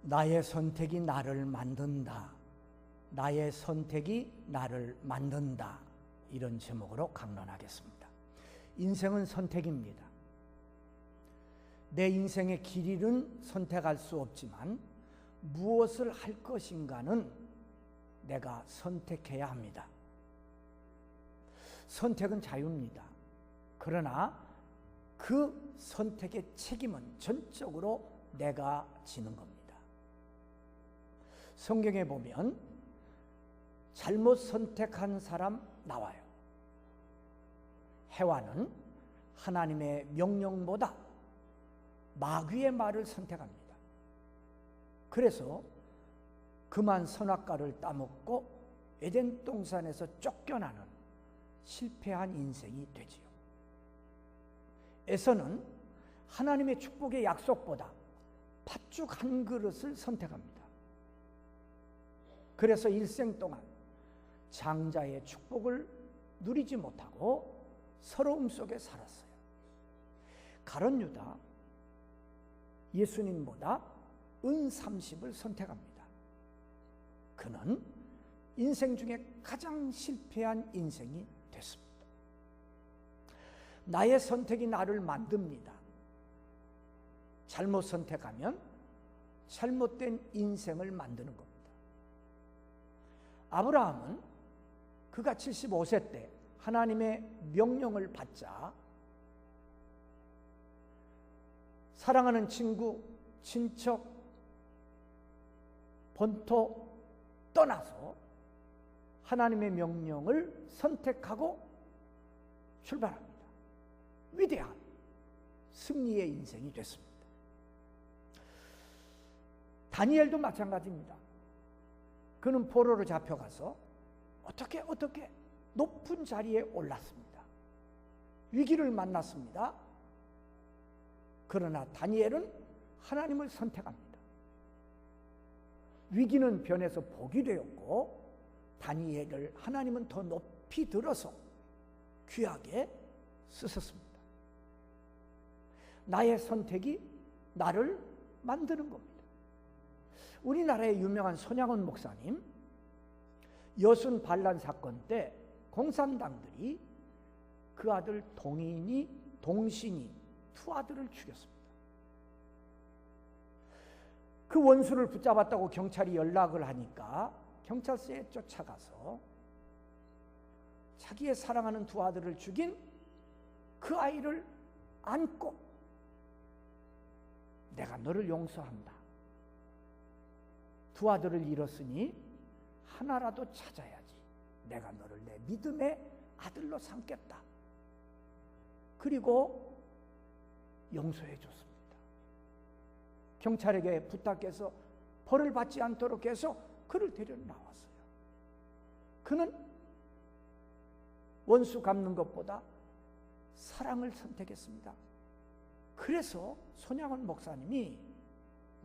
나의 선택이 나를 만든다. 나의 선택이 나를 만든다. 이런 제목으로 강론하겠습니다. 인생은 선택입니다. 내 인생의 길이는 선택할 수 없지만 무엇을 할 것인가는 내가 선택해야 합니다. 선택은 자유입니다. 그러나 그 선택의 책임은 전적으로 내가 지는 겁니다. 성경에 보면 잘못 선택한 사람 나와요. 해와는 하나님의 명령보다 마귀의 말을 선택합니다. 그래서 그만 선악과를 따먹고 에덴 동산에서 쫓겨나는 실패한 인생이 되지요. 에서는 하나님의 축복의 약속보다 팥죽 한 그릇을 선택합니다. 그래서 일생 동안 장자의 축복을 누리지 못하고 서러움 속에 살았어요. 가룟 유다 예수님보다 은 30을 선택합니다. 그는 인생 중에 가장 실패한 인생이 됐습니다. 나의 선택이 나를 만듭니다. 잘못 선택하면 잘못된 인생을 만드는 겁니다. 아브라함은 그가 75세 때 하나님의 명령을 받자 사랑하는 친구, 친척, 본토 떠나서 하나님의 명령을 선택하고 출발합니다. 위대한 승리의 인생이 됐습니다. 다니엘도 마찬가지입니다. 그는 포로로 잡혀가서 어떻게 높은 자리에 올랐습니다. 위기를 만났습니다. 그러나 다니엘은 하나님을 선택합니다. 위기는 변해서 복이 되었고 다니엘을 하나님은 더 높이 들어서 귀하게 쓰셨습니다. 나의 선택이 나를 만드는 겁니다. 우리나라의 유명한 손양원 목사님, 여순 반란 사건 때 공산당들이 그 아들 동신이 두 아들을 죽였습니다. 그 원수를 붙잡았다고 경찰이 연락을 하니까 경찰서에 쫓아가서 자기의 사랑하는 두 아들을 죽인 그 아이를 안고 내가 너를 용서한다. 두 아들을 잃었으니 하나라도 찾아야지. 내가 너를 내 믿음의 아들로 삼겠다. 그리고 용서해 줬습니다. 경찰에게 부탁해서 벌을 받지 않도록 해서 그를 데려 나왔어요. 그는 원수 갚는 것보다 사랑을 선택했습니다. 그래서 손양원 목사님이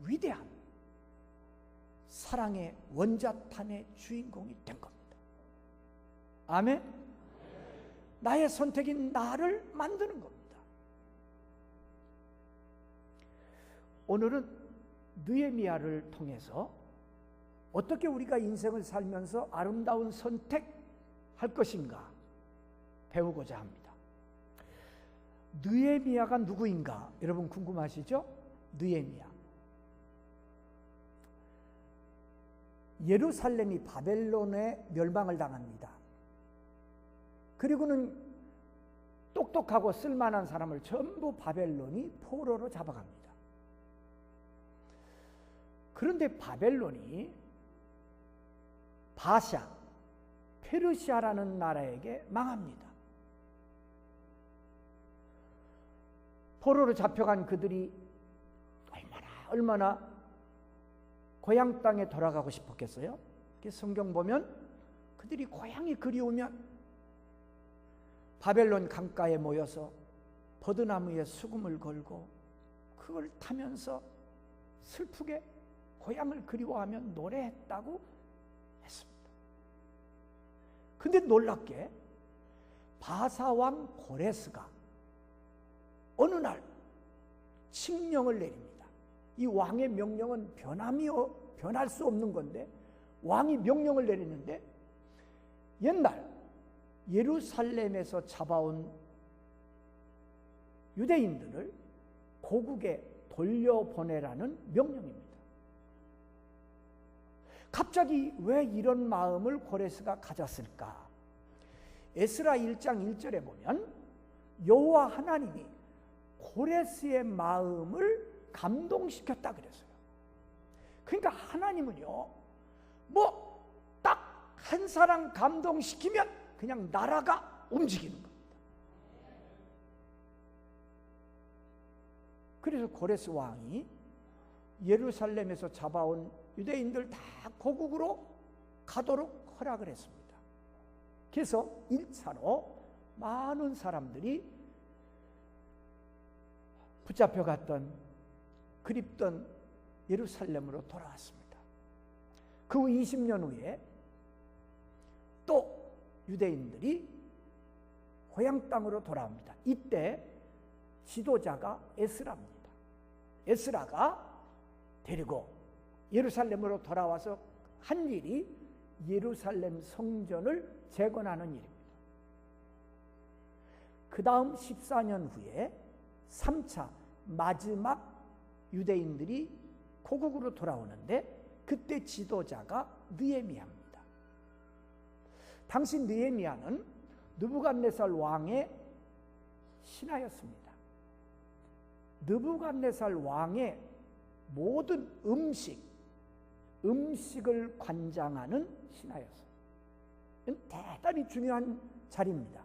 위대한 사랑의 원자탄의 주인공이 된 겁니다. 아멘? 나의 선택이 나를 만드는 겁니다. 오늘은 느헤미야를 통해서 어떻게 우리가 인생을 살면서 아름다운 선택할 것인가 배우고자 합니다. 느헤미야가 누구인가 여러분 궁금하시죠? 느헤미야. 예루살렘이 바벨론에 멸망을 당합니다. 그리고는 똑똑하고 쓸만한 사람을 전부 바벨론이 포로로 잡아갑니다. 그런데 바벨론이 바샤, 페르시아라는 나라에게 망합니다. 포로로 잡혀간 그들이 얼마나 고향 땅에 돌아가고 싶었겠어요? 성경 보면 그들이 고향이 그리우면 바벨론 강가에 모여서 버드나무에 수금을 걸고 그걸 타면서 슬프게 고향을 그리워하며 노래했다고 했습니다. 근데 놀랍게 바사왕 고레스가 어느 날 칙령을 내립니다. 이 왕의 명령은 변할 수 없는 건데 왕이 명령을 내리는데 옛날 예루살렘에서 잡아온 유대인들을 고국에 돌려보내라는 명령입니다. 갑자기 왜 이런 마음을 고레스가 가졌을까? 에스라 1장 1절에 보면 여호와 하나님이 고레스의 마음을 감동시켰다 그랬어요. 그러니까 하나님은요, 뭐 딱 한 사람 감동시키면 그냥 나라가 움직이는 겁니다. 그래서 고레스 왕이 예루살렘에서 잡아온 유대인들 다 고국으로 가도록 허락을 했습니다. 그래서 1차로 많은 사람들이 붙잡혀갔던 그립던 예루살렘으로 돌아왔습니다. 그 후 20년 후에 또 유대인들이 고향 땅으로 돌아옵니다. 이때 지도자가 에스라입니다. 에스라가 데리고 예루살렘으로 돌아와서 한 일이 예루살렘 성전을 재건하는 일입니다. 그 다음 14년 후에 3차 마지막 유대인들이 고국으로 돌아오는데 그때 지도자가 느헤미야입니다. 당시 느헤미야는 느부갓네살 왕의 신하였습니다. 느부갓네살 왕의 모든 음식을 관장하는 신하였어요. 대단히 중요한 자리입니다.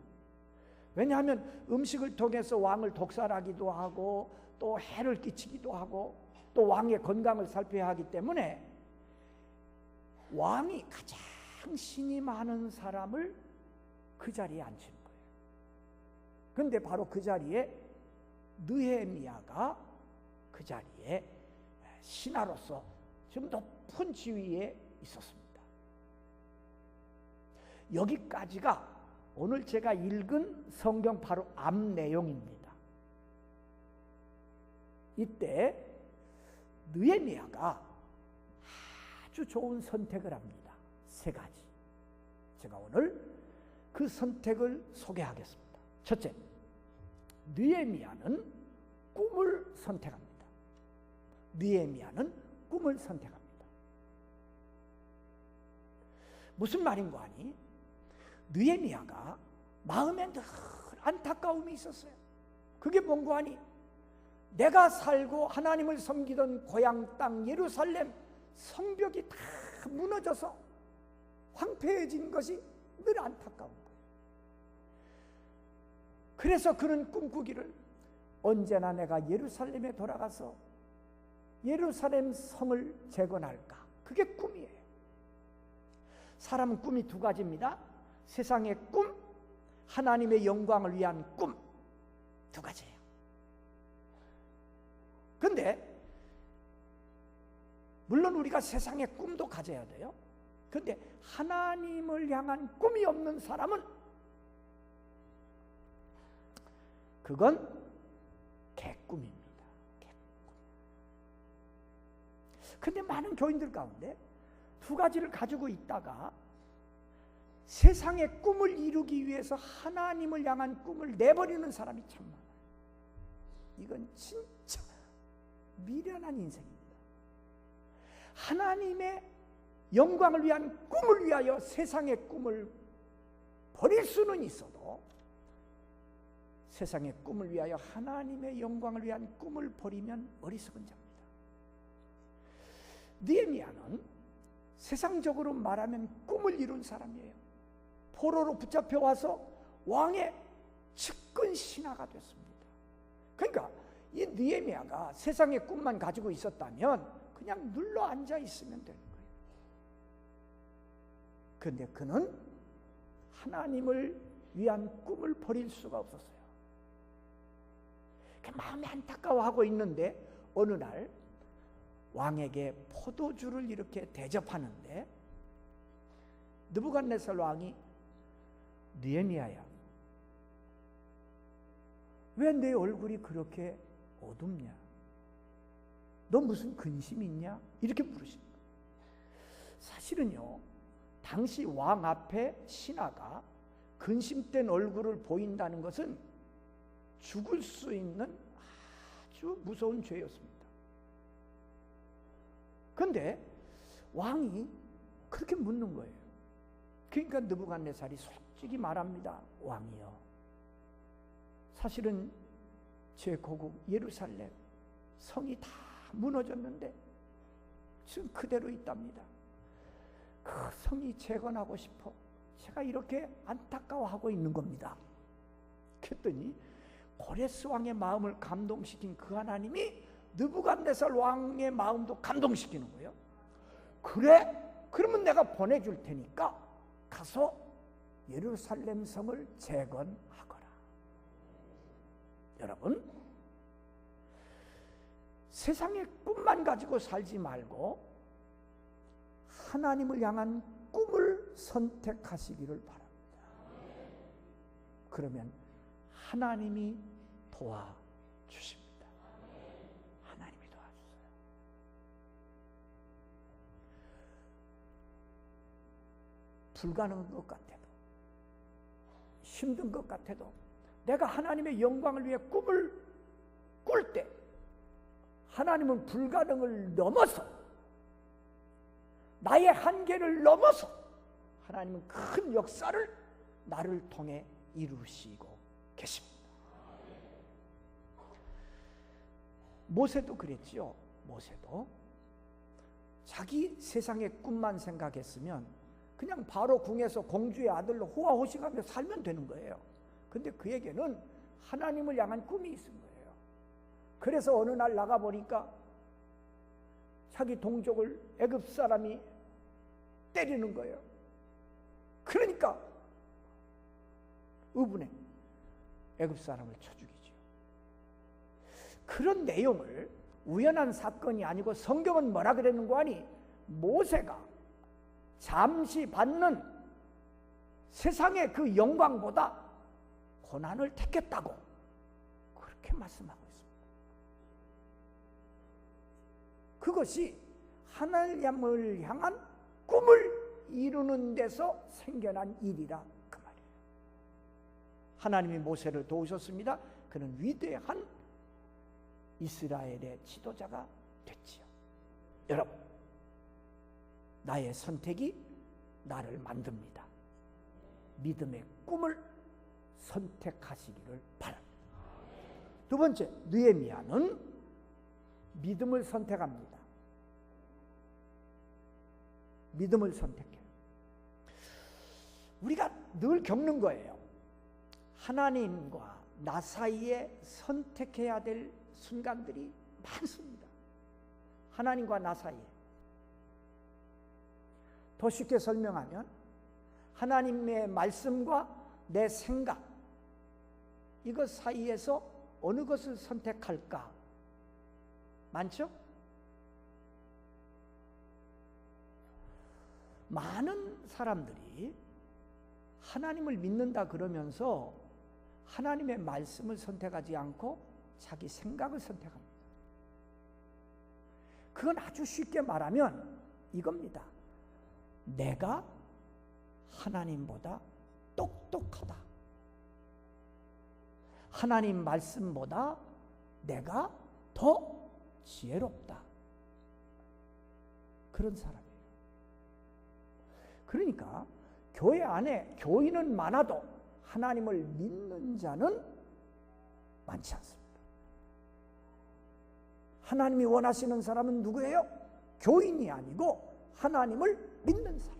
왜냐하면 음식을 통해서 왕을 독살하기도 하고 또 해를 끼치기도 하고 또 왕의 건강을 살펴야 하기 때문에 왕이 가장 신이 많은 사람을 그 자리에 앉히는 거예요. 그런데 바로 그 자리에 느헤미야가 그 자리에 신하로서 좀 높은 지위에 있었습니다. 여기까지가 오늘 제가 읽은 성경 바로 앞 내용입니다. 이때 느헤미야가 아주 좋은 선택을 합니다. 3가지. 제가 오늘 그 선택을 소개하겠습니다. 첫째, 느헤미야는 꿈을 선택합니다. 느헤미야는 꿈을 선택합니다. 무슨 말인가 하니 느헤미야가 마음에 늘 안타까움이 있었어요. 그게 뭔가 하니 내가 살고 하나님을 섬기던 고향 땅 예루살렘 성벽이 다 무너져서 황폐해진 것이 늘 안타까운 거예요. 그래서 그는 꿈꾸기를 언제나 내가 예루살렘에 돌아가서 예루살렘 성을 재건할까? 그게 꿈이에요. 사람은 꿈이 2가지입니다. 세상의 꿈, 하나님의 영광을 위한 꿈, 2가지예요. 그런데 물론 우리가 세상의 꿈도 가져야 돼요. 그런데 하나님을 향한 꿈이 없는 사람은 그건 개꿈입니다. 개꿈. 그런데 많은 교인들 가운데 2가지를 가지고 있다가 세상의 꿈을 이루기 위해서 하나님을 향한 꿈을 내버리는 사람이 참 많아요. 이건 진짜 미련한 인생입니다. 하나님의 영광을 위한 꿈을 위하여 세상의 꿈을 버릴 수는 있어도 세상의 꿈을 위하여 하나님의 영광을 위한 꿈을 버리면 어리석은 자입니다. 느헤미야는 세상적으로 말하면 꿈을 이룬 사람이에요. 포로로 붙잡혀 와서 왕의 측근 신하가 됐습니다. 그러니까 이 느헤미야가 세상의 꿈만 가지고 있었다면 그냥 눌러 앉아 있으면 되는 거예요. 그런데 그는 하나님을 위한 꿈을 버릴 수가 없었어요. 마음이 안타까워하고 있는데 어느 날 왕에게 포도주를 이렇게 대접하는데 느부갓네살 왕이 느헤미야야, 왜 내 얼굴이 그렇게 어둡냐? 너 무슨 근심이 있냐? 이렇게 물으십니다. 사실은요, 당시 왕 앞에 신하가 근심된 얼굴을 보인다는 것은 죽을 수 있는 아주 무서운 죄였습니다. 그런데 왕이 그렇게 묻는 거예요. 그러니까 느부갓네살이 솔직히 말합니다. 왕이여, 사실은 제 고국 예루살렘 성이 다 무너졌는데 지금 그대로 있답니다. 그 성이 재건하고 싶어 제가 이렇게 안타까워하고 있는 겁니다. 그랬더니 고레스 왕의 마음을 감동시킨 그 하나님이 느부갓네살 왕의 마음도 감동시키는 거예요. 그래? 그러면 내가 보내줄 테니까 가서 예루살렘 성을 재건하거라. 여러분, 세상의 꿈만 가지고 살지 말고 하나님을 향한 꿈을 선택하시기를 바랍니다. 그러면 하나님이 도와주십니다. 하나님이 도와주세요. 불가능한 것 같아도, 힘든 것 같아도 내가 하나님의 영광을 위해 꿈을 꿀 때 하나님은 불가능을 넘어서, 나의 한계를 넘어서 하나님은 큰 역사를 나를 통해 이루시고 계십니다. 모세도 그랬지요. 모세도 자기 세상의 꿈만 생각했으면 그냥 바로 궁에서 공주의 아들로 호화호식하며 살면 되는 거예요. 근데 그에게는 하나님을 향한 꿈이 있은 거예요. 그래서 어느 날 나가보니까 자기 동족을 애굽 사람이 때리는 거예요. 그러니까 의분해 애굽 사람을 쳐 죽이죠. 그런 내용을 우연한 사건이 아니고 성경은 뭐라 그랬는 거 아니? 모세가 잠시 받는 세상의 그 영광보다 고난을 택했다고 그렇게 말씀하고 있습니다. 그것이 하나님을 향한 꿈을 이루는 데서 생겨난 일이라 그 말이에요. 하나님이 모세를 도우셨습니다. 그는 위대한 이스라엘의 지도자가 됐지요. 여러분, 나의 선택이 나를 만듭니다. 믿음의 꿈을 선택하시기를 바랍니다. 두 번째, 느헤미야는 믿음을 선택합니다. 믿음을 선택해요. 우리가 늘 겪는 거예요. 하나님과 나 사이에 선택해야 될 순간들이 많습니다. 하나님과 나 사이에. 더 쉽게 설명하면 하나님의 말씀과 내 생각, 이것 사이에서 어느 것을 선택할까? 많죠? 많은 사람들이 하나님을 믿는다 그러면서 하나님의 말씀을 선택하지 않고 자기 생각을 선택합니다. 그건 아주 쉽게 말하면 이겁니다. 내가 하나님보다 똑똑하다. 하나님 말씀보다 내가 더 지혜롭다. 그런 사람이에요. 그러니까 교회 안에 교인은 많아도 하나님을 믿는 자는 많지 않습니다. 하나님이 원하시는 사람은 누구예요? 교인이 아니고 하나님을 믿는 사람이에요.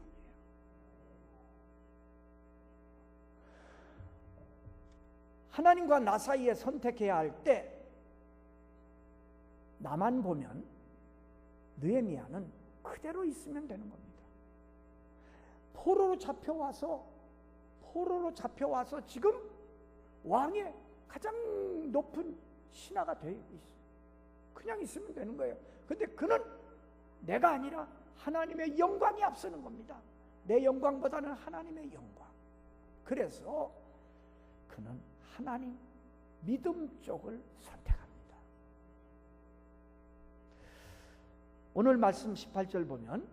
하나님과 나 사이에 선택해야 할 때 나만 보면 느헤미야는 그대로 있으면 되는 겁니다. 포로로 잡혀와서 지금 왕의 가장 높은 신하가 되어 있어요. 그냥 있으면 되는 거예요. 근데 그는 내가 아니라 하나님의 영광이 앞서는 겁니다. 내 영광보다는 하나님의 영광. 그래서 그는 하나님 믿음 쪽을 선택합니다. 오늘 말씀 18절 보면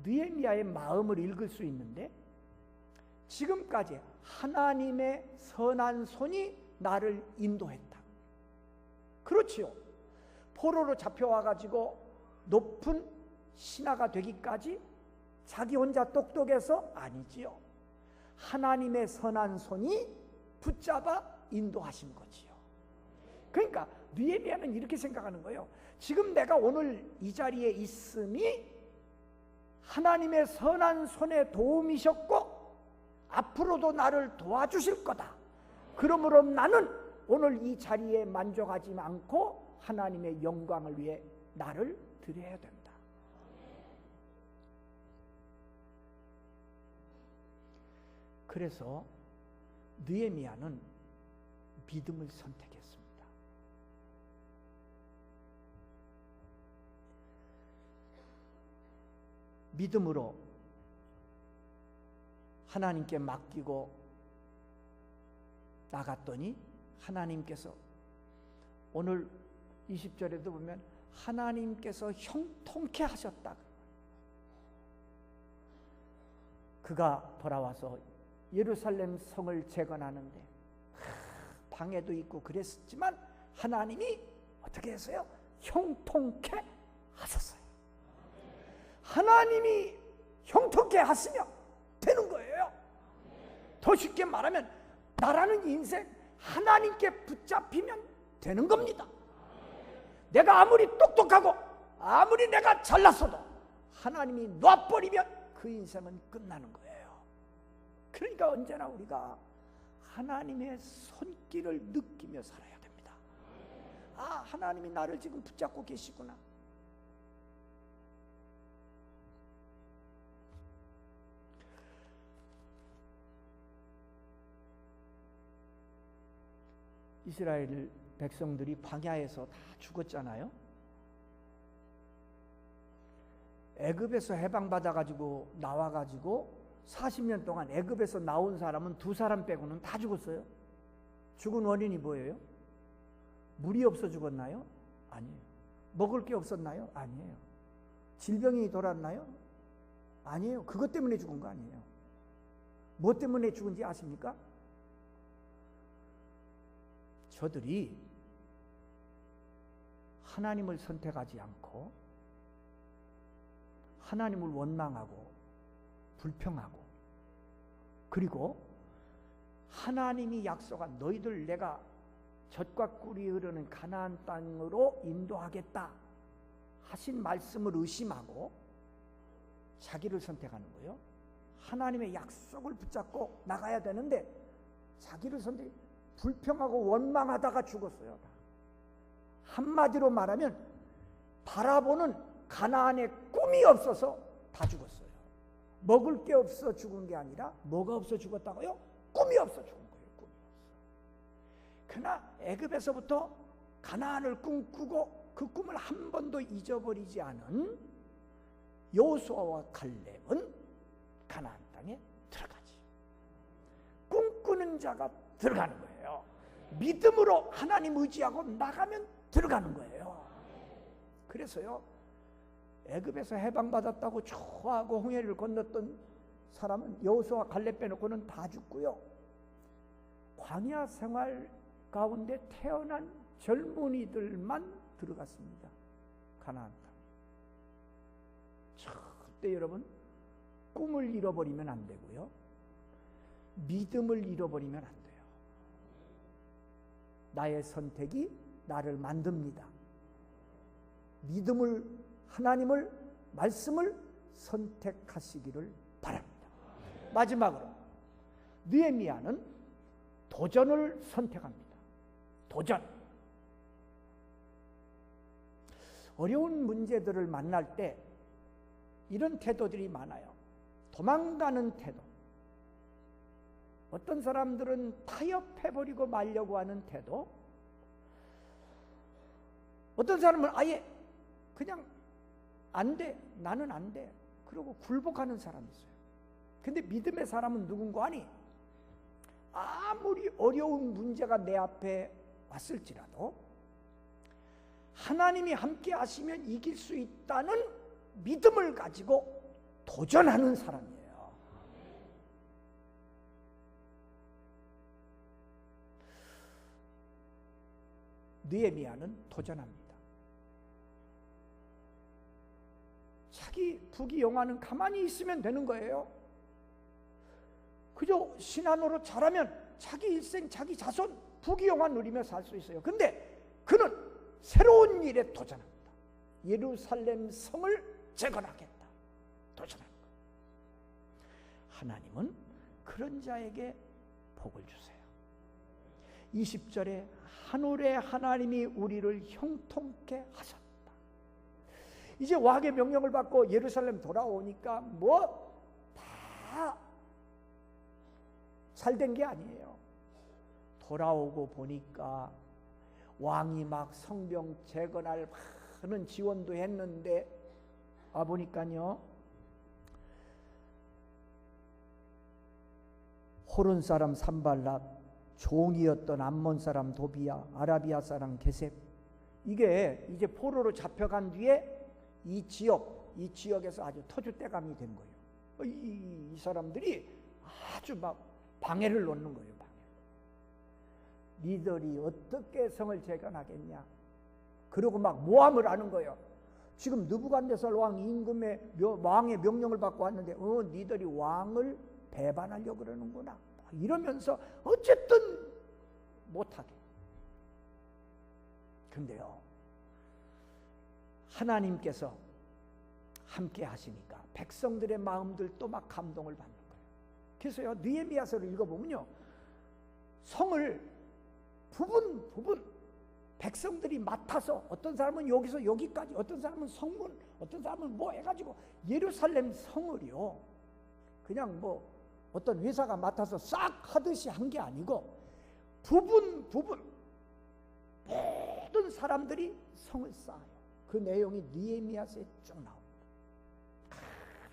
느헤미야의 마음을 읽을 수 있는데, 지금까지 하나님의 선한 손이 나를 인도했다. 그렇지요. 포로로 잡혀와가지고 높은 신하가 되기까지 자기 혼자 똑똑해서 아니지요. 하나님의 선한 손이 붙잡아 인도하신 거지요. 그러니까 느헤미야는 이렇게 생각하는 거예요. 지금 내가 오늘 이 자리에 있음이 하나님의 선한 손의 도움이셨고 앞으로도 나를 도와주실 거다. 그러므로 나는 오늘 이 자리에 만족하지 않고 하나님의 영광을 위해 나를 드려야 된다. 그래서 느헤미야는 믿음을 선택했습니다. 믿음으로 하나님께 맡기고 나갔더니 하나님께서, 오늘 20절에도 보면 하나님께서 형통케 하셨다. 그가 돌아와서 예루살렘 성을 재건하는데 방해도 있고 그랬지만 하나님이 어떻게 했어요? 형통케 하셨어요. 하나님이 형통케 하시면 되는 거예요. 더 쉽게 말하면 나라는 인생 하나님께 붙잡히면 되는 겁니다. 내가 아무리 똑똑하고 아무리 내가 잘났어도 하나님이 놔버리면 그 인생은 끝나는 거예요. 그러니까 언제나 우리가 하나님의 손길을 느끼며 살아야 됩니다. 아, 하나님이 나를 지금 붙잡고 계시구나. 이스라엘 백성들이 광야에서 다 죽었잖아요. 애굽에서 해방받아가지고 나와가지고 40년 동안 애굽에서 나온 사람은 2사람 빼고는 다 죽었어요. 죽은 원인이 뭐예요? 물이 없어 죽었나요? 아니에요. 먹을 게 없었나요? 아니에요. 질병이 돌았나요? 아니에요. 그것 때문에 죽은 거 아니에요. 뭐 때문에 죽은지 아십니까? 저들이 하나님을 선택하지 않고 하나님을 원망하고 불평하고, 그리고 하나님이 약속한 너희들 내가 젖과 꿀이 흐르는 가나안 땅으로 인도하겠다 하신 말씀을 의심하고 자기를 선택하는 거예요. 하나님의 약속을 붙잡고 나가야 되는데 자기를 선택, 불평하고 원망하다가 죽었어요. 한마디로 말하면 바라보는 가나안의 꿈이 없어서 다 죽었어요. 먹을 게 없어 죽은 게 아니라 뭐가 없어 죽었다고요? 꿈이 없어 죽은 거예요. 꿈이 없어. 그러나 애굽에서부터 가나안을 꿈꾸고 그 꿈을 한 번도 잊어버리지 않은 여호수아와 갈렙은 가나안 땅에 들어가지. 꿈꾸는 자가 들어가는 거예요. 믿음으로 하나님 의지하고 나가면 들어가는 거예요. 그래서요, 애굽에서 해방받았다고 좋아하고 홍해를 건넜던 사람은 여호수아 갈렙 빼놓고는 다 죽고요, 광야 생활 가운데 태어난 젊은이들만 들어갔습니다. 가나안 땅에. 절대 여러분 꿈을 잃어버리면 안 되고요, 믿음을 잃어버리면 안 돼요. 나의 선택이 나를 만듭니다. 믿음을, 하나님을, 말씀을 선택하시기를 바랍니다. 마지막으로 느헤미야는 도전을 선택합니다. 도전. 어려운 문제들을 만날 때 이런 태도들이 많아요. 도망가는 태도. 어떤 사람들은 타협해버리고 말려고 하는 태도. 어떤 사람은 아예 그냥 안 돼, 나는 안 돼, 그러고 굴복하는 사람이 있어요. 근데 믿음의 사람은 누군가 하니, 아무리 어려운 문제가 내 앞에 왔을지라도 하나님이 함께 하시면 이길 수 있다는 믿음을 가지고 도전하는 사람이에요. 느헤미야는 도전합니다. 자기 부귀영화는 가만히 있으면 되는 거예요. 그저 신앙으로 잘하면 자기 일생, 자기 자손 부귀영화 누리며 살 수 있어요. 근데 그는 새로운 일에 도전합니다. 예루살렘 성을 재건하겠다. 도전합니다. 하나님은 그런 자에게 복을 주세요. 20절에 하늘의 하나님이 우리를 형통케 하셨다. 이제 왕의 명령을 받고 예루살렘 돌아오니까 뭐 다 잘된 게 아니에요. 돌아오고 보니까 왕이 막 성벽 재건할 많은 지원도 했는데 보니까요, 호른 사람 산발랏, 종이었던 암몬 사람 도비야, 아라비아 사람 게셈, 이게 이제 포로로 잡혀간 뒤에 이 지역에서 아주 터줏대감이 된 거예요. 이 사람들이 아주 막 방해를 놓는 거예요. 니들이 어떻게 성을 재건하겠냐? 그러고 막 모함을 하는 거예요. 지금 느부갓네살 왕 임금의 왕의 명령을 받고 왔는데 니들이 왕을 배반하려고 그러는구나. 이러면서 어쨌든 못하게. 근데요, 하나님께서 함께 하시니까 백성들의 마음들도 막 감동을 받는 거예요. 그래서요, 느헤미야서를 읽어보면요, 성을 부분 백성들이 맡아서, 어떤 사람은 여기서 여기까지, 어떤 사람은 성문, 어떤 사람은 뭐 해가지고 예루살렘 성을요, 그냥 뭐 어떤 회사가 맡아서 싹 하듯이 한 게 아니고 부분 모든 사람들이 성을 쌓아요. 그 내용이 느헤미야서에 쭉 나옵니다.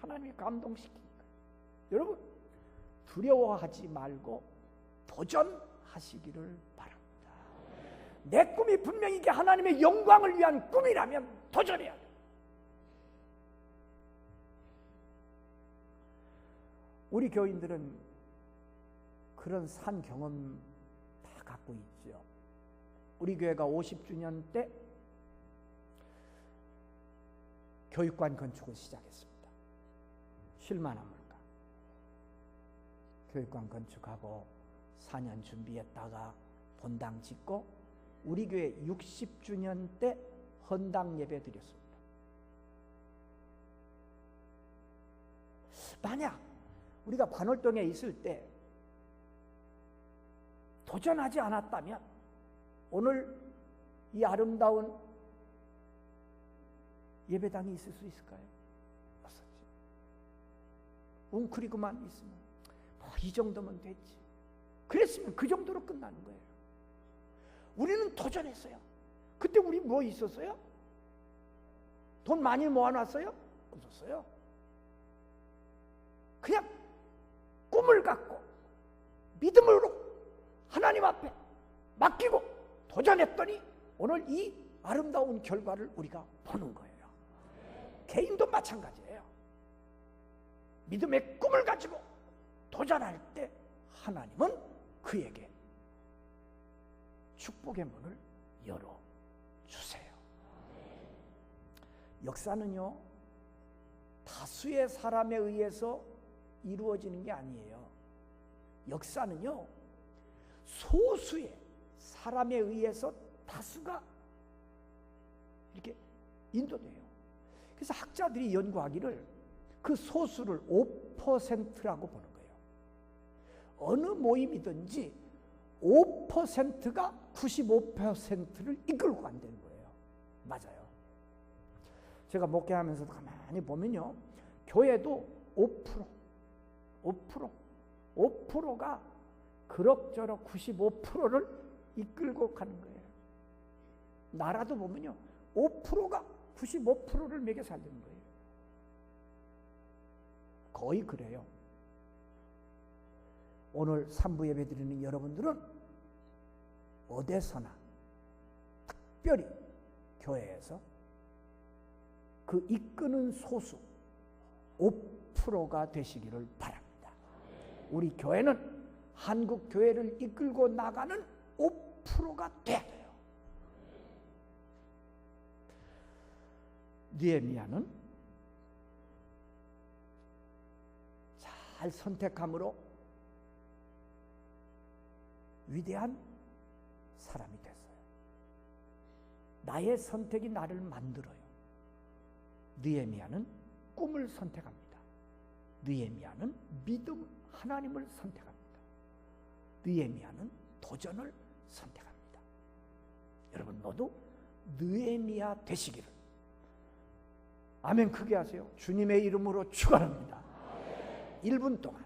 하나님이 감동시키니까 여러분 두려워하지 말고 도전하시기를 바랍니다. 내 꿈이 분명히 이게 하나님의 영광을 위한 꿈이라면 도전해야 돼요. 우리 교인들은 그런 산 경험 다 갖고 있죠. 우리 교회가 50주년 때 교육관 건축을 시작했습니다. 쉴만합니까? 교육관 건축하고 4년 준비했다가 본당 짓고 우리 교회 60주년 때 헌당 예배 드렸습니다. 만약 우리가 반월동에 있을 때 도전하지 않았다면 오늘 이 아름다운 예배당이 있을 수 있을까요? 없었지. 웅크리고만 있으면 이 정도면 됐지. 그랬으면 그 정도로 끝나는 거예요. 우리는 도전했어요. 그때 우리 뭐 있었어요? 돈 많이 모아놨어요? 없었어요. 그냥 꿈을 갖고 믿음으로 하나님 앞에 맡기고 도전했더니 오늘 이 아름다운 결과를 우리가 보는 거예요. 개인도 마찬가지예요. 믿음의 꿈을 가지고 도전할 때 하나님은 그에게 축복의 문을 열어주세요. 역사는요, 다수의 사람에 의해서 이루어지는 게 아니에요. 역사는요, 소수의 사람에 의해서 다수가 이렇게 인도돼요. 그래서 학자들이 연구하기를 그 소수를 5%라고 보는 거예요. 어느 모임이든지 5%가 95%를 이끌고 간다는 거예요. 맞아요. 제가 목회하면서도 가만히 보면요, 교회도 5%가 그럭저럭 95%를 이끌고 가는 거예요. 나라도 보면요, 5%가 95%를 먹여 살리는 거예요. 거의 그래요. 오늘 3부 예배 드리는 여러분들은 어디서나 특별히 교회에서 그 이끄는 소수 5%가 되시기를 바랍니다. 우리 교회는 한국 교회를 이끌고 나가는 5%가 돼야 돼요. 느헤미야는 잘 선택함으로 위대한 사람이 됐어요. 나의 선택이 나를 만들어요. 느헤미야는 꿈을 선택합니다. 느헤미야는 믿음 하나님을 선택합니다. 느헤미야는 도전을 선택합니다. 여러분 모두 느헤미야 되시기를. 아멘 크게 하세요. 주님의 이름으로 축원합니다. 1분 동안